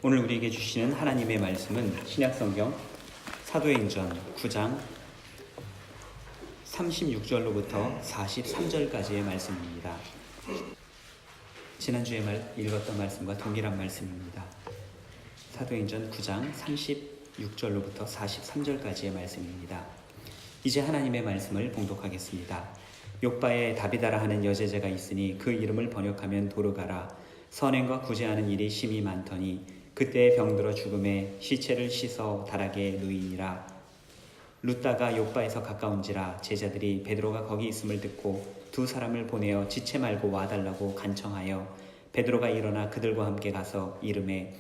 오늘 우리에게 주시는 하나님의 말씀은 신약성경 사도행전 9장 36절로부터 43절까지의 말씀입니다. 지난주에 읽었던 말씀과 동일한 말씀입니다. 사도행전 9장 36절로부터 43절까지의 말씀입니다. 이제 하나님의 말씀을 봉독하겠습니다. 욥바에 다비다라 하는 여제자가 있으니 그 이름을 번역하면 도르가라. 선행과 구제하는 일이 심히 많더니 그때에 병들어 죽음에 시체를 씻어 다락에 누이니라. 룻다가 욥바에서 가까운지라 제자들이 베드로가 거기 있음을 듣고 두 사람을 보내어 지체 말고 와달라고 간청하여 베드로가 일어나 그들과 함께 가서 이르매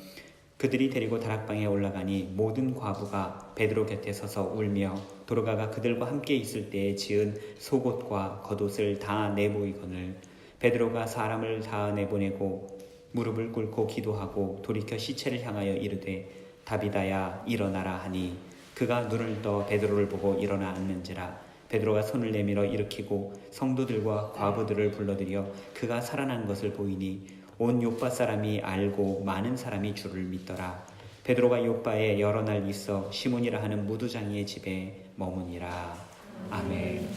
그들이 데리고 다락방에 올라가니 모든 과부가 베드로 곁에 서서 울며 도르가가 그들과 함께 있을 때에 지은 속옷과 겉옷을 다 내보이거늘 베드로가 사람을 다 내보내고 무릎을 꿇고 기도하고 돌이켜 시체를 향하여 이르되 다비다야 일어나라 하니 그가 눈을 떠 베드로를 보고 일어나 앉는지라. 베드로가 손을 내밀어 일으키고 성도들과 과부들을 불러들여 그가 살아난 것을 보이니 온 욥바 사람이 알고 많은 사람이 주를 믿더라. 베드로가 욥바에 여러 날 있어 시몬이라 하는 무두장이의 집에 머무니라. 아멘.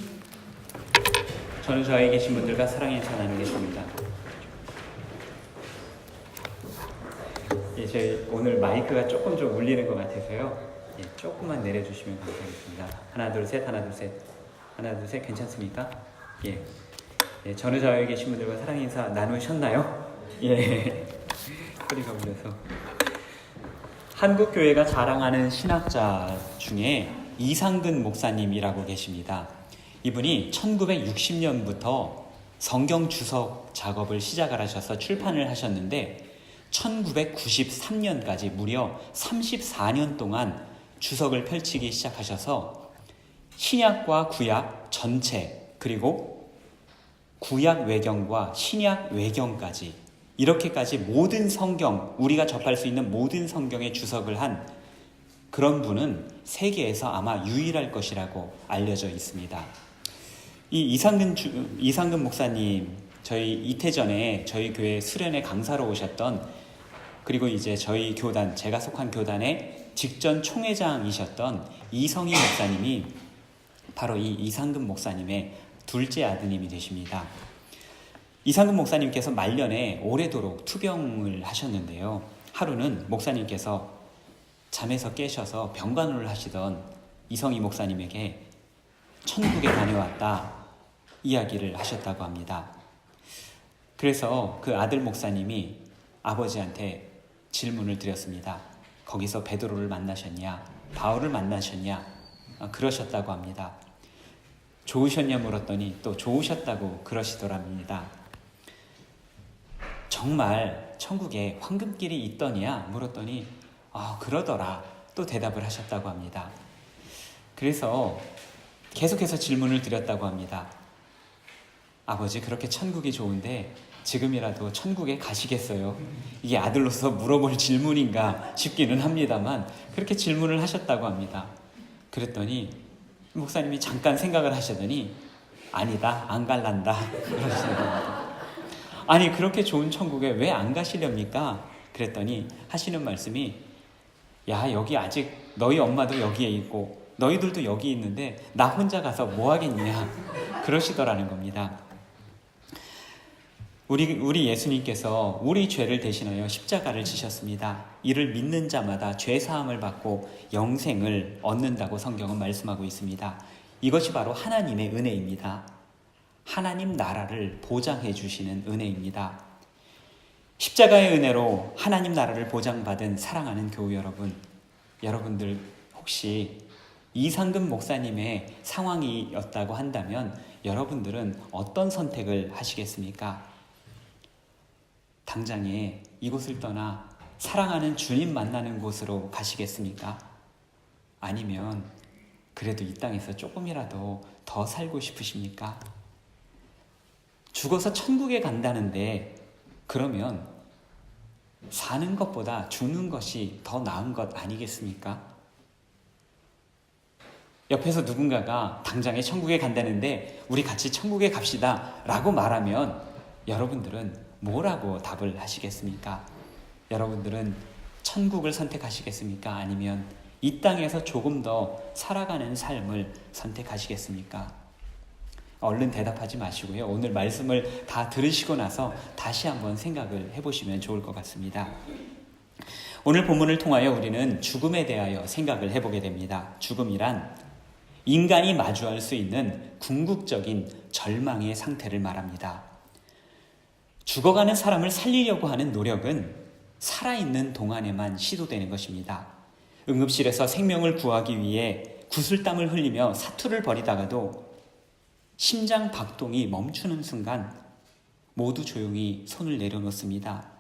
저는 저에 계신 분들과 사랑의 인사 나누겠습니다. 제 오늘 마이크가 조금 좀 울리는 것 같아서요. 조금만 내려주시면 감사하겠습니다. 하나 둘 셋, 하나 둘 셋, 하나 둘 셋. 괜찮습니까? 저는 저에 계신 분들과 사랑의 인사 나누셨나요? 소리가 울려서. 한국 교회가 자랑하는 신학자 중에 이상근 목사님이라고 계십니다. 이분이 1960년부터 성경 주석 작업을 시작을 하셔서 출판을 하셨는데 1993년까지 무려 34년 동안 주석을 펼치기 시작하셔서 신약과 구약 전체 그리고 구약 외경과 신약 외경까지 이렇게까지 모든 성경, 우리가 접할 수 있는 모든 성경에 주석을 한 그런 분은 세계에서 아마 유일할 것이라고 알려져 있습니다. 이 이상근 목사님, 저희 이태 전에 저희 교회 수련회 강사로 오셨던, 그리고 이제 저희 교단, 제가 속한 교단의 직전 총회장이셨던 이성희 목사님이 바로 이 이상근 목사님의 둘째 아드님이 되십니다. 이상근 목사님께서 말년에 오래도록 투병을 하셨는데요. 하루는 목사님께서 잠에서 깨셔서 병간호를 하시던 이성희 목사님에게 천국에 다녀왔다 이야기를 하셨다고 합니다. 그래서 그 아들 목사님이 아버지한테 질문을 드렸습니다. 거기서 베드로를 만나셨냐? 바울을 만나셨냐? 그러셨다고 합니다. 좋으셨냐 물었더니 또 좋으셨다고 그러시더랍니다. 정말 천국에 황금길이 있더냐 물었더니 그러더라 또 대답을 하셨다고 합니다. 그래서 계속해서 질문을 드렸다고 합니다. 아버지, 그렇게 천국이 좋은데 지금이라도 천국에 가시겠어요? 이게 아들로서 물어볼 질문인가 싶기는 합니다만 그렇게 질문을 하셨다고 합니다. 그랬더니 목사님이 잠깐 생각을 하시더니 아니다, 안 갈란다 그러시는 겁니다. 아니, 그렇게 좋은 천국에 왜 안 가시렵니까? 그랬더니 하시는 말씀이 여기 아직 너희 엄마도 여기에 있고 너희들도 여기 있는데 나 혼자 가서 뭐 하겠냐 그러시더라는 겁니다. 우리 예수님께서 우리 죄를 대신하여 십자가를 지셨습니다. 이를 믿는 자마다 죄사함을 받고 영생을 얻는다고 성경은 말씀하고 있습니다. 이것이 바로 하나님의 은혜입니다. 하나님 나라를 보장해 주시는 은혜입니다. 십자가의 은혜로 하나님 나라를 보장받은 사랑하는 교우 여러분, 여러분들 혹시 이상근 목사님의 상황이었다고 한다면 여러분들은 어떤 선택을 하시겠습니까? 당장에 이곳을 떠나 사랑하는 주님 만나는 곳으로 가시겠습니까? 아니면 그래도 이 땅에서 조금이라도 더 살고 싶으십니까? 죽어서 천국에 간다는데 그러면 사는 것보다 죽는 것이 더 나은 것 아니겠습니까? 옆에서 누군가가 당장에 천국에 간다는데 우리 같이 천국에 갑시다 라고 말하면 여러분들은 뭐라고 답을 하시겠습니까? 여러분들은 천국을 선택하시겠습니까? 아니면 이 땅에서 조금 더 살아가는 삶을 선택하시겠습니까? 얼른 대답하지 마시고요. 오늘 말씀을 다 들으시고 나서 다시 한번 생각을 해보시면 좋을 것 같습니다. 오늘 본문을 통하여 우리는 죽음에 대하여 생각을 해보게 됩니다. 죽음이란 인간이 마주할 수 있는 궁극적인 절망의 상태를 말합니다. 죽어가는 사람을 살리려고 하는 노력은 살아있는 동안에만 시도되는 것입니다. 응급실에서 생명을 구하기 위해 구슬땀을 흘리며 사투를 벌이다가도 심장 박동이 멈추는 순간 모두 조용히 손을 내려놓습니다.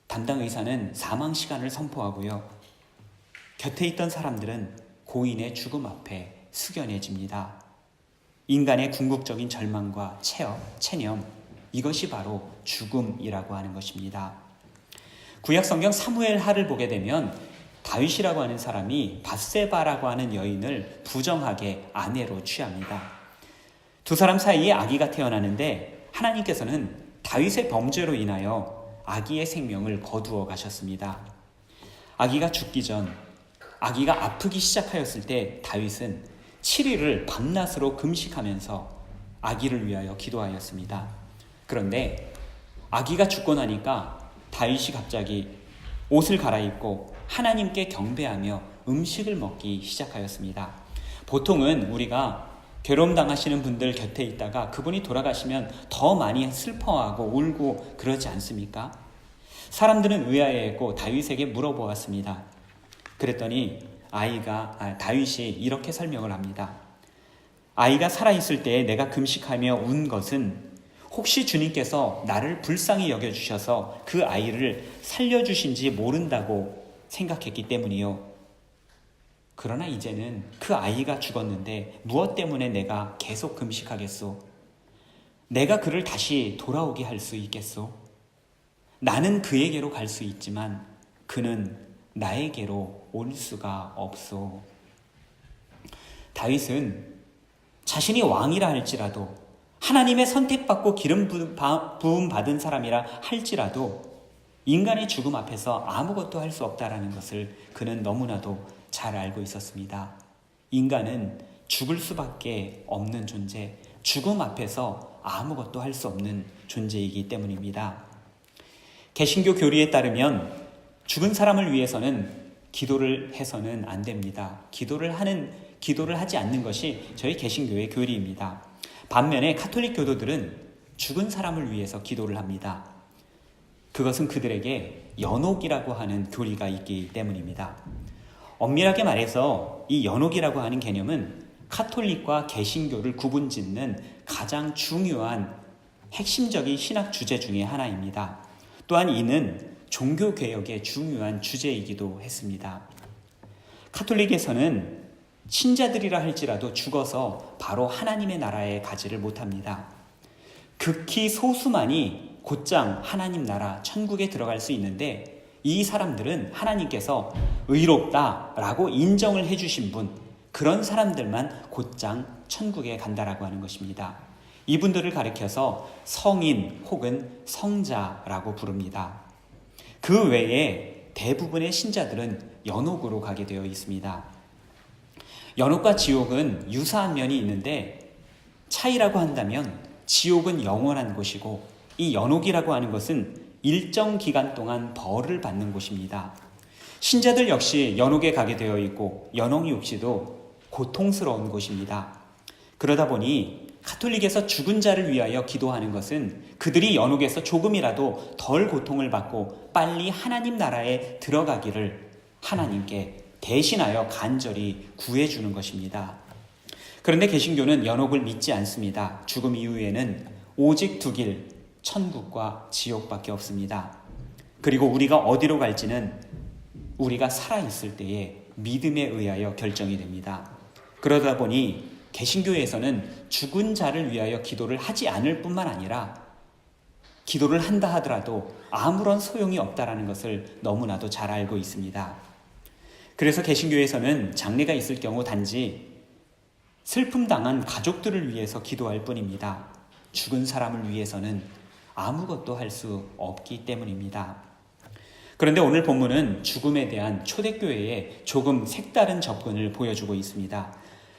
담당 의사는 사망 시간을 선포하고요. 곁에 있던 사람들은 고인의 죽음 앞에 숙연해집니다. 인간의 궁극적인 절망과 체념, 이것이 바로 죽음이라고 하는 것입니다. 구약 성경 사무엘하를 보게 되면 다윗이라고 하는 사람이 밧세바라고 하는 여인을 부정하게 아내로 취합니다. 두 사람 사이에 아기가 태어나는데 하나님께서는 다윗의 범죄로 인하여 아기의 생명을 거두어 가셨습니다. 아기가 죽기 전, 아기가 아프기 시작하였을 때 다윗은 7일을 밤낮으로 금식하면서 아기를 위하여 기도하였습니다. 그런데 아기가 죽고 나니까 다윗이 갑자기 옷을 갈아입고 하나님께 경배하며 음식을 먹기 시작하였습니다. 보통은 우리가 괴로움 당하시는 분들 곁에 있다가 그분이 돌아가시면 더 많이 슬퍼하고 울고 그러지 않습니까? 사람들은 의아해했고 다윗에게 물어보았습니다. 그랬더니 다윗이 이렇게 설명을 합니다. 아이가 살아있을 때 내가 금식하며 운 것은 혹시 주님께서 나를 불쌍히 여겨주셔서 그 아이를 살려주신지 모른다고 생각했기 때문이요. 그러나 이제는 그 아이가 죽었는데 무엇 때문에 내가 계속 금식하겠소? 내가 그를 다시 돌아오게 할 수 있겠소? 나는 그에게로 갈 수 있지만 그는 나에게로 올 수가 없소. 다윗은 자신이 왕이라 할지라도 하나님의 선택받고 기름 부음 받은 사람이라 할지라도 인간의 죽음 앞에서 아무것도 할 수 없다라는 것을 그는 너무나도 잘 알고 있었습니다. 인간은 죽을 수밖에 없는 존재, 죽음 앞에서 아무것도 할 수 없는 존재이기 때문입니다. 개신교 교리에 따르면 죽은 사람을 위해서는 기도를 해서는 안 됩니다. 기도를 하지 않는 것이 저희 개신교의 교리입니다. 반면에 가톨릭 교도들은 죽은 사람을 위해서 기도를 합니다. 그것은 그들에게 연옥이라고 하는 교리가 있기 때문입니다. 엄밀하게 말해서 이 연옥이라고 하는 개념은 가톨릭과 개신교를 구분짓는 가장 중요한 핵심적인 신학 주제 중에 하나입니다. 또한 이는 종교개혁의 중요한 주제이기도 했습니다. 가톨릭에서는 신자들이라 할지라도 죽어서 바로 하나님의 나라에 가지를 못합니다. 극히 소수만이 곧장 하나님 나라 천국에 들어갈 수 있는데 이 사람들은 하나님께서 의롭다라고 인정을 해주신 분, 그런 사람들만 곧장 천국에 간다라고 하는 것입니다. 이분들을 가리켜서 성인 혹은 성자라고 부릅니다. 그 외에 대부분의 신자들은 연옥으로 가게 되어 있습니다. 연옥과 지옥은 유사한 면이 있는데 차이라고 한다면 지옥은 영원한 곳이고 이 연옥이라고 하는 것은 일정 기간 동안 벌을 받는 곳입니다. 신자들 역시 연옥에 가게 되어 있고 연옥 역시도 고통스러운 곳입니다. 그러다 보니 가톨릭에서 죽은 자를 위하여 기도하는 것은 그들이 연옥에서 조금이라도 덜 고통을 받고 빨리 하나님 나라에 들어가기를 하나님께 대신하여 간절히 구해주는 것입니다. 그런데 개신교는 연옥을 믿지 않습니다. 죽음 이후에는 오직 두 길, 천국과 지옥밖에 없습니다. 그리고 우리가 어디로 갈지는 우리가 살아있을 때에 믿음에 의하여 결정이 됩니다. 그러다 보니 개신교에서는 죽은 자를 위하여 기도를 하지 않을 뿐만 아니라 기도를 한다 하더라도 아무런 소용이 없다라는 것을 너무나도 잘 알고 있습니다. 그래서 개신교에서는 장례가 있을 경우 단지 슬픔 당한 가족들을 위해서 기도할 뿐입니다. 죽은 사람을 위해서는 아무것도 할 수 없기 때문입니다. 그런데 오늘 본문은 죽음에 대한 초대교회의 조금 색다른 접근을 보여주고 있습니다.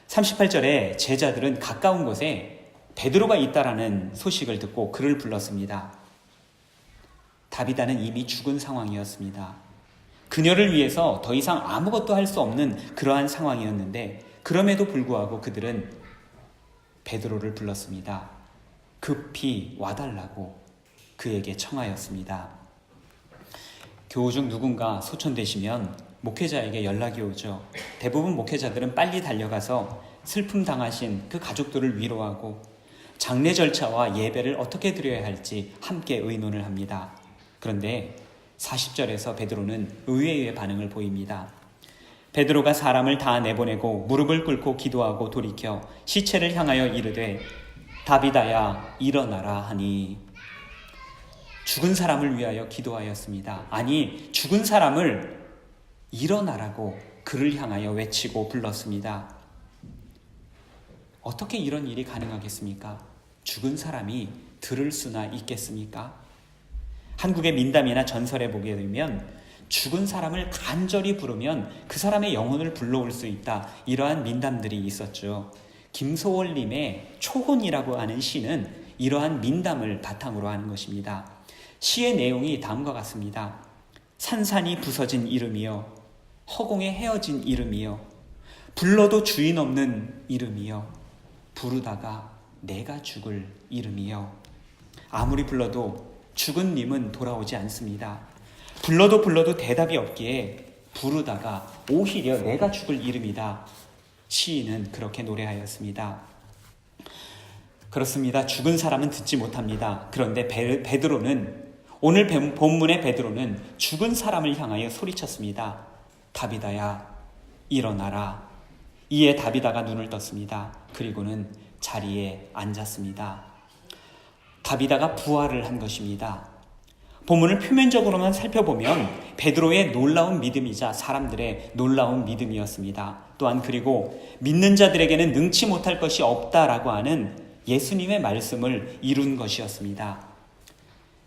38절에 제자들은 가까운 곳에 베드로가 있다라는 소식을 듣고 그를 불렀습니다. 다비다는 이미 죽은 상황이었습니다. 그녀를 위해서 더 이상 아무것도 할 수 없는 그러한 상황이었는데 그럼에도 불구하고 그들은 베드로를 불렀습니다. 급히 와달라고 그에게 청하였습니다. 교우 중 누군가 소천되시면 목회자에게 연락이 오죠. 대부분 목회자들은 빨리 달려가서 슬픔 당하신 그 가족들을 위로하고 장례 절차와 예배를 어떻게 드려야 할지 함께 의논을 합니다. 그런데 40절에서 베드로는 의외의 반응을 보입니다. 베드로가 사람을 다 내보내고 무릎을 꿇고 기도하고 돌이켜 시체를 향하여 이르되 다비다야 일어나라 하니, 죽은 사람을 위하여 기도하였습니다. 아니, 죽은 사람을 일어나라고 그를 향하여 외치고 불렀습니다. 어떻게 이런 일이 가능하겠습니까? 죽은 사람이 들을 수나 있겠습니까? 한국의 민담이나 전설에 보게 되면 죽은 사람을 간절히 부르면 그 사람의 영혼을 불러올 수 있다, 이러한 민담들이 있었죠. 김소월님의 초혼이라고 하는 시는 이러한 민담을 바탕으로 하는 것입니다. 시의 내용이 다음과 같습니다. 산산이 부서진 이름이여, 허공에 헤어진 이름이여, 불러도 주인 없는 이름이여, 부르다가 내가 죽을 이름이여. 아무리 불러도 죽은 님은 돌아오지 않습니다. 불러도 대답이 없기에 부르다가 오히려 내가 죽을 이름이다, 시인은 그렇게 노래하였습니다. 그렇습니다. 죽은 사람은 듣지 못합니다. 그런데 베드로는, 오늘 본문의 베드로는 죽은 사람을 향하여 소리쳤습니다. 다비다야 일어나라. 이에 다비다가 눈을 떴습니다. 그리고는 자리에 앉았습니다. 다비다가 부활을 한 것입니다. 본문을 표면적으로만 살펴보면 베드로의 놀라운 믿음이자 사람들의 놀라운 믿음이었습니다. 또한 그리고 믿는 자들에게는 능치 못할 것이 없다라고 하는 예수님의 말씀을 이룬 것이었습니다.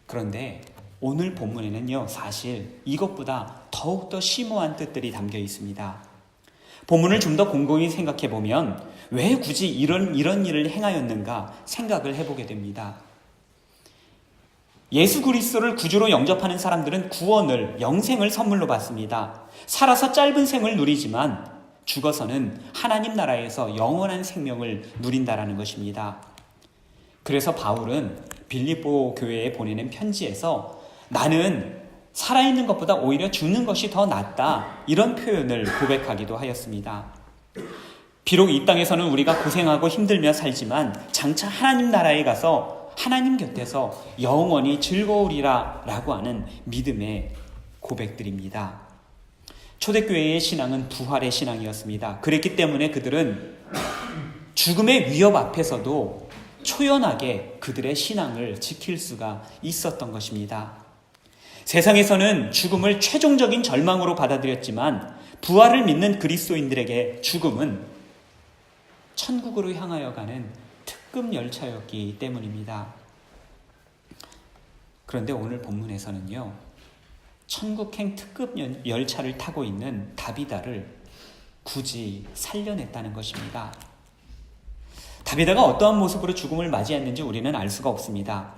그런데 오늘 본문에는요, 사실 이것보다 더욱더 심오한 뜻들이 담겨 있습니다. 본문을 좀 더 곰곰이 생각해 보면 왜 굳이 이런 일을 행하였는가 생각을 해보게 됩니다. 예수 그리스도를 구주로 영접하는 사람들은 구원을, 영생을 선물로 받습니다. 살아서 짧은 생을 누리지만 죽어서는 하나님 나라에서 영원한 생명을 누린다라는 것입니다. 그래서 바울은 빌립보 교회에 보내는 편지에서 나는 살아있는 것보다 오히려 죽는 것이 더 낫다, 이런 표현을 고백하기도 하였습니다. 비록 이 땅에서는 우리가 고생하고 힘들며 살지만 장차 하나님 나라에 가서 하나님 곁에서 영원히 즐거우리라 라고 하는 믿음의 고백들입니다. 초대교회의 신앙은 부활의 신앙이었습니다. 그랬기 때문에 그들은 죽음의 위협 앞에서도 초연하게 그들의 신앙을 지킬 수가 있었던 것입니다. 세상에서는 죽음을 최종적인 절망으로 받아들였지만 부활을 믿는 그리스도인들에게 죽음은 천국으로 향하여 가는 특급 열차였기 때문입니다. 그런데 오늘 본문에서는요, 천국행 특급 열차를 타고 있는 다비다를 굳이 살려냈다는 것입니다. 다비다가 어떠한 모습으로 죽음을 맞이했는지 우리는 알 수가 없습니다.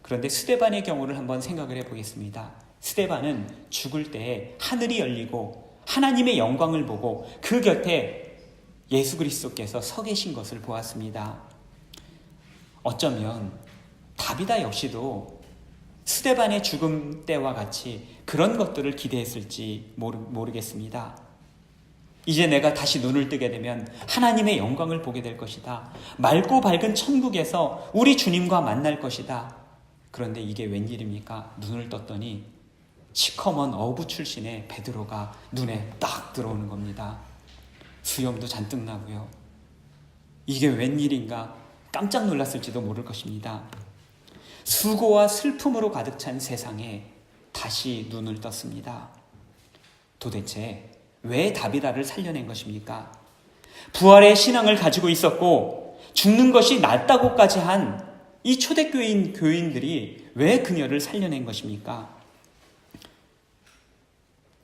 그런데 스데반의 경우를 한번 생각을 해보겠습니다. 스데반은 죽을 때 하늘이 열리고 하나님의 영광을 보고 그 곁에 예수 그리스도께서 서 계신 것을 보았습니다. 어쩌면 다비다 역시도 스데반의 죽음 때와 같이 그런 것들을 기대했을지 모르겠습니다. 이제 내가 다시 눈을 뜨게 되면 하나님의 영광을 보게 될 것이다. 맑고 밝은 천국에서 우리 주님과 만날 것이다. 그런데 이게 웬일입니까? 눈을 떴더니 시커먼 어부 출신의 베드로가 눈에 딱 들어오는 겁니다. 수염도 잔뜩 나고요. 이게 웬일인가 깜짝 놀랐을지도 모를 것입니다. 수고와 슬픔으로 가득 찬 세상에 다시 눈을 떴습니다. 도대체 왜 다비다를 살려낸 것입니까? 부활의 신앙을 가지고 있었고 죽는 것이 낫다고까지 한 이 초대교인들이 왜 그녀를 살려낸 것입니까?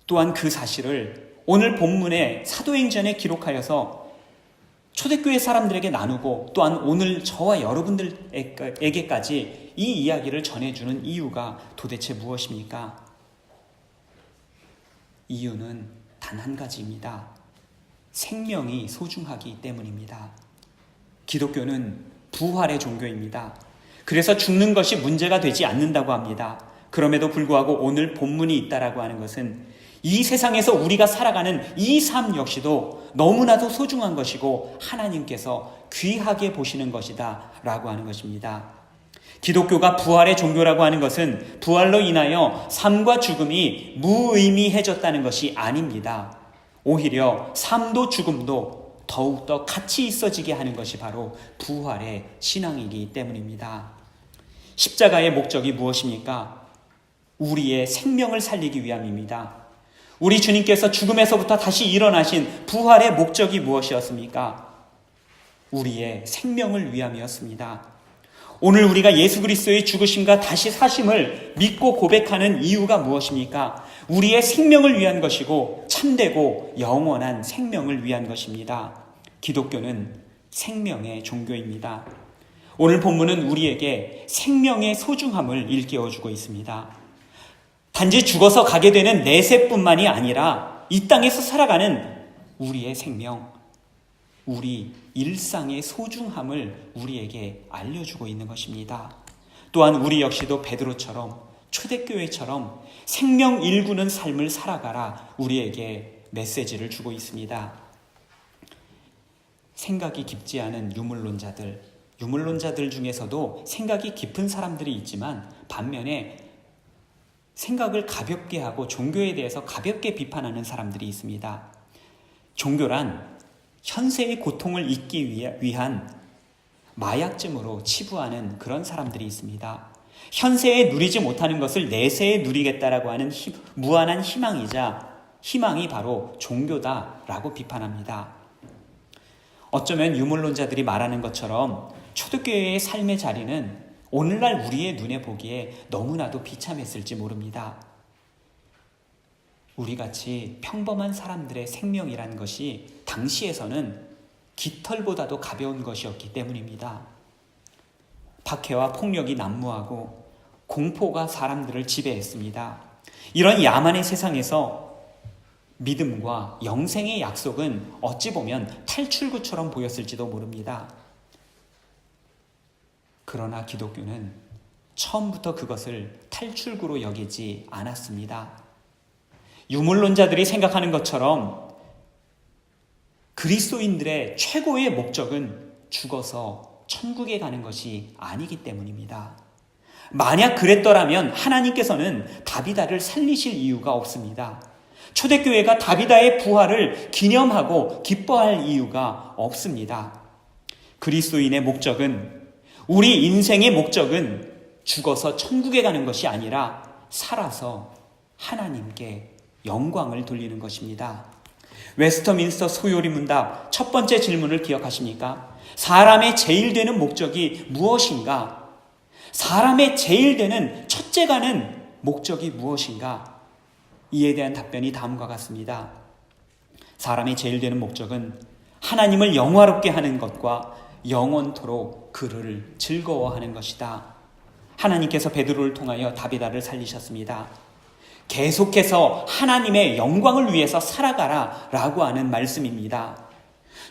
또한 그 사실을 오늘 본문의 사도행전에 기록하여서 초대교회 사람들에게 나누고 또한 오늘 저와 여러분들에게까지 이 이야기를 전해주는 이유가 도대체 무엇입니까? 이유는 단 한 가지입니다. 생명이 소중하기 때문입니다. 기독교는 부활의 종교입니다. 그래서 죽는 것이 문제가 되지 않는다고 합니다. 그럼에도 불구하고 오늘 본문이 있다라고 하는 것은 이 세상에서 우리가 살아가는 이 삶 역시도 너무나도 소중한 것이고 하나님께서 귀하게 보시는 것이다 라고 하는 것입니다. 기독교가 부활의 종교라고 하는 것은 부활로 인하여 삶과 죽음이 무의미해졌다는 것이 아닙니다. 오히려 삶도 죽음도 더욱더 같이 있어지게 하는 것이 바로 부활의 신앙이기 때문입니다. 십자가의 목적이 무엇입니까? 우리의 생명을 살리기 위함입니다. 우리 주님께서 죽음에서부터 다시 일어나신 부활의 목적이 무엇이었습니까? 우리의 생명을 위함이었습니다. 오늘 우리가 예수 그리스도의 죽으심과 다시 사심을 믿고 고백하는 이유가 무엇입니까? 우리의 생명을 위한 것이고 참되고 영원한 생명을 위한 것입니다. 기독교는 생명의 종교입니다. 오늘 본문은 우리에게 생명의 소중함을 일깨워주고 있습니다. 단지 죽어서 가게 되는 내세뿐만이 아니라 이 땅에서 살아가는 우리의 생명, 우리 일상의 소중함을 우리에게 알려주고 있는 것입니다. 또한 우리 역시도 베드로처럼 초대교회처럼 생명 일구는 삶을 살아가라 우리에게 메시지를 주고 있습니다. 생각이 깊지 않은 유물론자들 중에서도 생각이 깊은 사람들이 있지만 반면에 생각을 가볍게 하고 종교에 대해서 가볍게 비판하는 사람들이 있습니다. 종교란 현세의 고통을 잊기 위한 마약증으로 치부하는 그런 사람들이 있습니다. 현세에 누리지 못하는 것을 내세에 누리겠다라고 하는 무한한 희망이 바로 종교다라고 비판합니다. 어쩌면 유물론자들이 말하는 것처럼 초대교회의 삶의 자리는 오늘날 우리의 눈에 보기에 너무나도 비참했을지 모릅니다. 우리같이 평범한 사람들의 생명이라는 것이 당시에서는 깃털보다도 가벼운 것이었기 때문입니다. 박해와 폭력이 난무하고 공포가 사람들을 지배했습니다. 이런 야만의 세상에서 믿음과 영생의 약속은 어찌 보면 탈출구처럼 보였을지도 모릅니다. 그러나 기독교는 처음부터 그것을 탈출구로 여기지 않았습니다. 유물론자들이 생각하는 것처럼 그리스도인들의 최고의 목적은 죽어서 천국에 가는 것이 아니기 때문입니다. 만약 그랬더라면 하나님께서는 다비다를 살리실 이유가 없습니다. 초대교회가 다비다의 부활을 기념하고 기뻐할 이유가 없습니다. 그리스도인의 목적은, 우리 인생의 목적은 죽어서 천국에 가는 것이 아니라 살아서 하나님께 영광을 돌리는 것입니다. 웨스터민스터 소요리 문답 첫 번째 질문을 기억하십니까? 사람의 제일 되는 목적이 무엇인가? 사람의 제일 되는 첫째 가는 목적이 무엇인가? 이에 대한 답변이 다음과 같습니다. 사람의 제일 되는 목적은 하나님을 영화롭게 하는 것과 영원토록 그를 즐거워하는 것이다. 하나님께서 베드로를 통하여 다비다를 살리셨습니다. 계속해서 하나님의 영광을 위해서 살아가라 라고 하는 말씀입니다.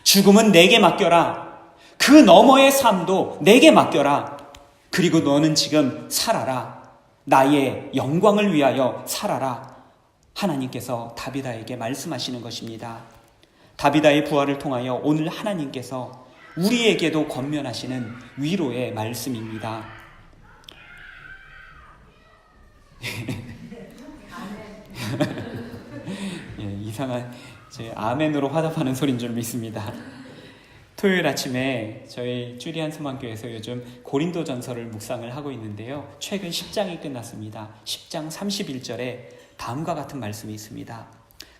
죽음은 내게 맡겨라. 그 너머의 삶도 내게 맡겨라. 그리고 너는 지금 살아라. 나의 영광을 위하여 살아라. 하나님께서 다비다에게 말씀하시는 것입니다. 다비다의 부활을 통하여 오늘 하나님께서 우리에게도 권면하시는 위로의 말씀입니다. 예, 이상한 제 아멘으로 화답하는 소리인 줄 믿습니다. 토요일 아침에 저희 쭈리안 소망교회에서 요즘 고린도전서를 묵상을 하고 있는데요. 최근 10장이 끝났습니다. 10장 31절에 다음과 같은 말씀이 있습니다.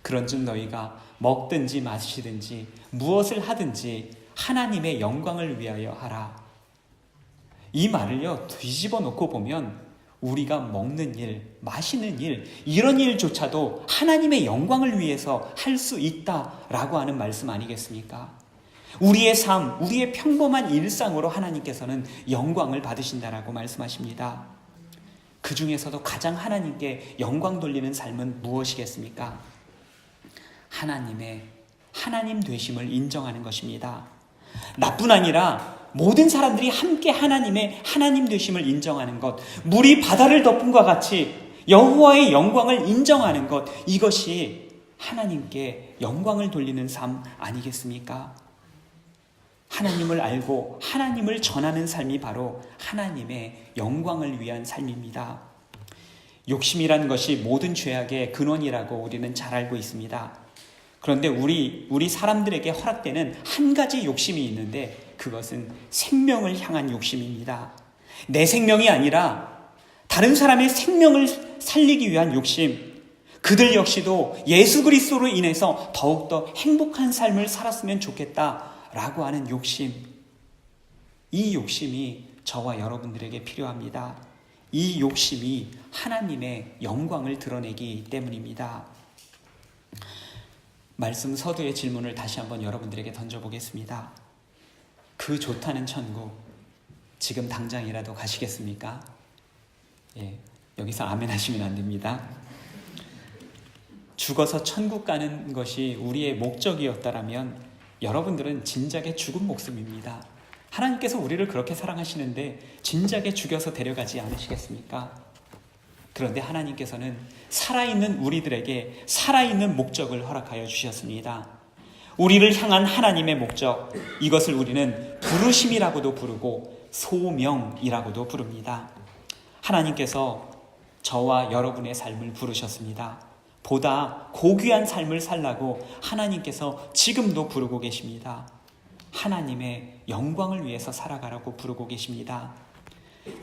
그런즉 너희가 먹든지 마시든지 무엇을 하든지 하나님의 영광을 위하여 하라. 이 말을요 뒤집어 놓고 보면 우리가 먹는 일, 마시는 일, 이런 일조차도 하나님의 영광을 위해서 할 수 있다라고 하는 말씀 아니겠습니까? 우리의 삶, 우리의 평범한 일상으로 하나님께서는 영광을 받으신다라고 말씀하십니다. 그 중에서도 가장 하나님께 영광 돌리는 삶은 무엇이겠습니까? 하나님 되심을 인정하는 것입니다. 나뿐 아니라 모든 사람들이 함께 하나님 되심을 인정하는 것, 물이 바다를 덮은 것과 같이 여호와의 영광을 인정하는 것, 이것이 하나님께 영광을 돌리는 삶 아니겠습니까? 하나님을 알고 하나님을 전하는 삶이 바로 하나님의 영광을 위한 삶입니다. 욕심이라는 것이 모든 죄악의 근원이라고 우리는 잘 알고 있습니다. 그런데 우리 사람들에게 허락되는 한 가지 욕심이 있는데 그것은 생명을 향한 욕심입니다. 내 생명이 아니라 다른 사람의 생명을 살리기 위한 욕심, 그들 역시도 예수 그리스도로 인해서 더욱더 행복한 삶을 살았으면 좋겠다라고 하는 욕심, 이 욕심이 저와 여러분들에게 필요합니다. 이 욕심이 하나님의 영광을 드러내기 때문입니다. 말씀 서두의 질문을 다시 한번 여러분들에게 던져보겠습니다. 그 좋다는 천국, 지금 당장이라도 가시겠습니까? 여기서 아멘 하시면 안 됩니다. 죽어서 천국 가는 것이 우리의 목적이었다라면 여러분들은 진작에 죽은 목숨입니다. 하나님께서 우리를 그렇게 사랑하시는데 진작에 죽여서 데려가지 않으시겠습니까? 그런데 하나님께서는 살아있는 우리들에게 살아있는 목적을 허락하여 주셨습니다. 우리를 향한 하나님의 목적, 이것을 우리는 부르심이라고도 부르고 소명이라고도 부릅니다. 하나님께서 저와 여러분의 삶을 부르셨습니다. 보다 고귀한 삶을 살라고 하나님께서 지금도 부르고 계십니다. 하나님의 영광을 위해서 살아가라고 부르고 계십니다.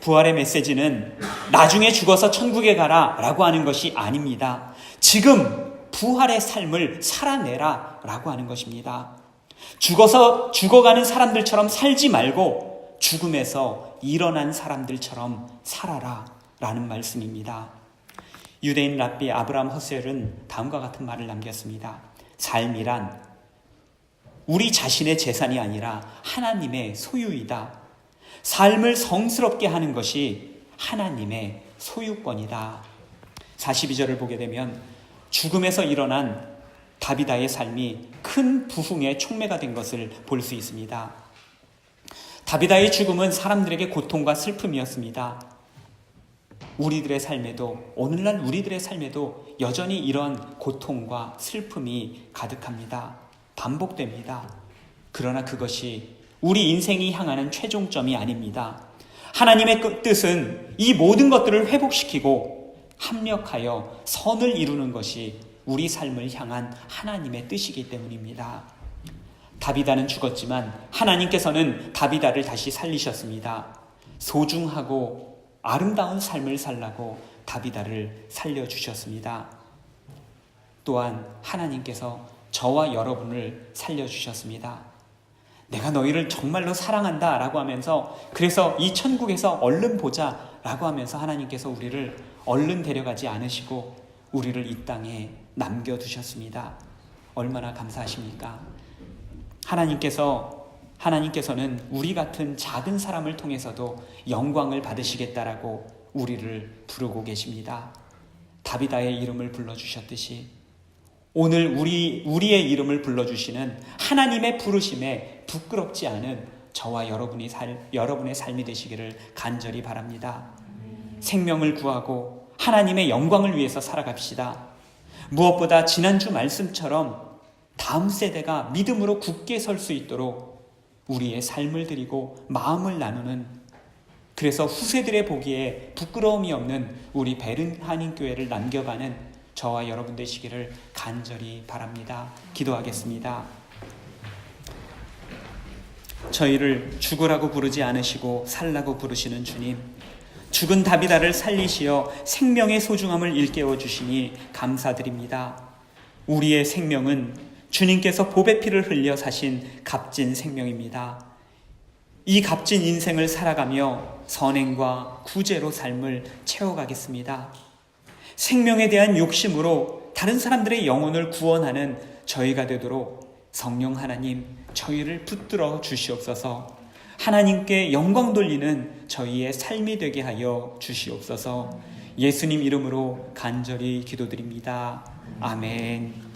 부활의 메시지는 나중에 죽어서 천국에 가라 라고 하는 것이 아닙니다. 지금 부활의 삶을 살아내라 라고 하는 것입니다. 죽어가는 사람들처럼 살지 말고 죽음에서 일어난 사람들처럼 살아라 라는 말씀입니다. 유대인 랍비 아브라함 허셀은 다음과 같은 말을 남겼습니다. 삶이란 우리 자신의 재산이 아니라 하나님의 소유이다. 삶을 성스럽게 하는 것이 하나님의 소유권이다. 42절을 보게 되면 죽음에서 일어난 다비다의 삶이 큰 부흥의 촉매가 된 것을 볼 수 있습니다. 다비다의 죽음은 사람들에게 고통과 슬픔이었습니다. 우리들의 삶에도, 오늘날 우리들의 삶에도 여전히 이런 고통과 슬픔이 가득합니다. 반복됩니다. 그러나 그것이 우리 인생이 향하는 최종점이 아닙니다. 하나님의 뜻은 이 모든 것들을 회복시키고 합력하여 선을 이루는 것이 우리 삶을 향한 하나님의 뜻이기 때문입니다. 다비다는 죽었지만 하나님께서는 다비다를 다시 살리셨습니다. 소중하고 아름다운 삶을 살라고 다비다를 살려주셨습니다. 또한 하나님께서 저와 여러분을 살려주셨습니다. 내가 너희를 정말로 사랑한다 라고 하면서, 그래서 이 천국에서 얼른 보자 라고 하면서 하나님께서 우리를 얼른 데려가지 않으시고 우리를 이 땅에 남겨두셨습니다. 얼마나 감사하십니까? 하나님께서는 우리 같은 작은 사람을 통해서도 영광을 받으시겠다라고 우리를 부르고 계십니다. 다비다의 이름을 불러주셨듯이 오늘 우리의 이름을 불러주시는 하나님의 부르심에 부끄럽지 않은 저와 여러분의 삶이 되시기를 간절히 바랍니다. 생명을 구하고 하나님의 영광을 위해서 살아갑시다. 무엇보다 지난주 말씀처럼 다음 세대가 믿음으로 굳게 설 수 있도록 우리의 삶을 드리고 마음을 나누는, 그래서 후세들의 보기에 부끄러움이 없는 우리 베른 한인교회를 남겨가는 저와 여러분 되시기를 간절히 바랍니다. 기도하겠습니다. 저희를 죽으라고 부르지 않으시고 살라고 부르시는 주님, 죽은 다비다를 살리시어 생명의 소중함을 일깨워 주시니 감사드립니다. 우리의 생명은 주님께서 보배 피를 흘려 사신 값진 생명입니다. 이 값진 인생을 살아가며 선행과 구제로 삶을 채워가겠습니다. 생명에 대한 욕심으로 다른 사람들의 영혼을 구원하는 저희가 되도록 성령 하나님, 저희를 붙들어 주시옵소서. 하나님께 영광 돌리는 저희의 삶이 되게 하여 주시옵소서. 예수님 이름으로 간절히 기도드립니다. 아멘.